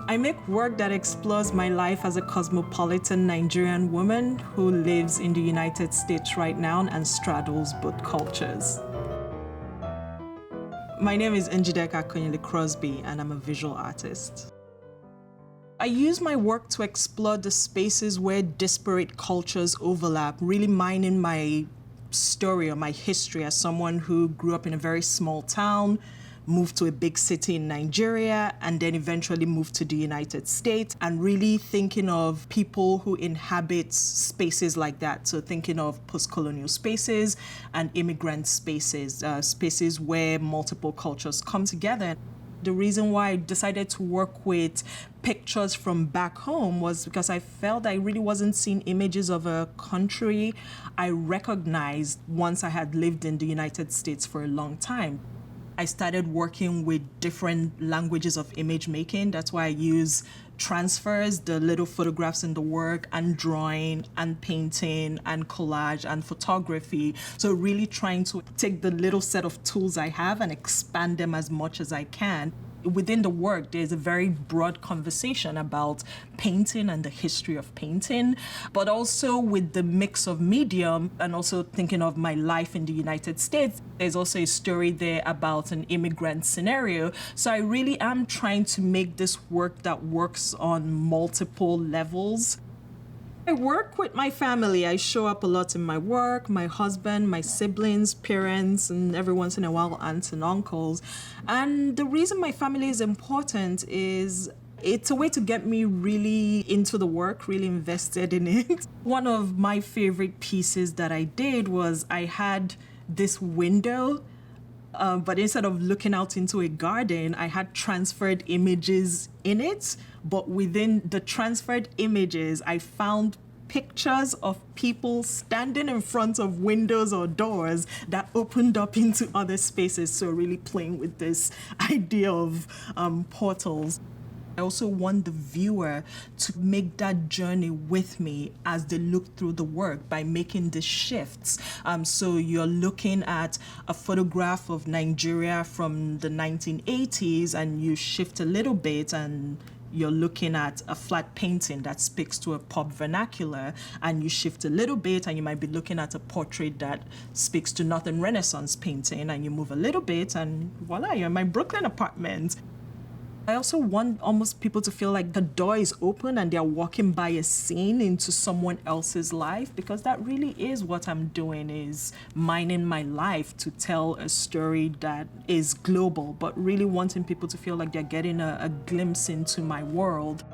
I make work that explores my life as a cosmopolitan Nigerian woman who lives in the United States right now and straddles both cultures. My name is Njideka Akunyili Crosby, and I'm a visual artist. I use my work to explore the spaces where disparate cultures overlap, really mining my story or my history as someone who grew up in a very small town, moved to a big city in Nigeria, and then eventually moved to the United States, and really thinking of people who inhabit spaces like that. So thinking of post-colonial spaces and immigrant spaces, spaces where multiple cultures come together. The reason why I decided to work with pictures from back home was because I felt I really wasn't seeing images of a country I recognized once I had lived in the United States for a long time. I started working with different languages of image making. That's why I use transfers, the little photographs in the work, and drawing, and painting, and collage, and photography. So really trying to take the little set of tools I have and expand them as much as I can. Within the work, there's a very broad conversation about painting and the history of painting, but also with the mix of medium and also thinking of my life in the United States. There's also a story there about an immigrant scenario. So I really am trying to make this work that works on multiple levels. I work with my family. I show up a lot in my work, my husband, my siblings, parents, and every once in a while, aunts and uncles. And the reason my family is important is it's a way to get me really into the work, really invested in it. One of my favorite pieces that I did was I had this window, but instead of looking out into a garden, I had transferred images in it. But within the transferred images, I found pictures of people standing in front of windows or doors that opened up into other spaces. So really playing with this idea of portals. I also want the viewer to make that journey with me as they look through the work by making the shifts. So you're looking at a photograph of Nigeria from the 1980s and you shift a little bit and you're looking at a flat painting that speaks to a pop vernacular, and you shift a little bit and you might be looking at a portrait that speaks to Northern Renaissance painting, and you move a little bit and voila, you're in my Brooklyn apartment. I also want almost people to feel like the door is open and they're walking by a scene into someone else's life, because that really is what I'm doing, is mining my life to tell a story that is global, but really wanting people to feel like they're getting a glimpse into my world.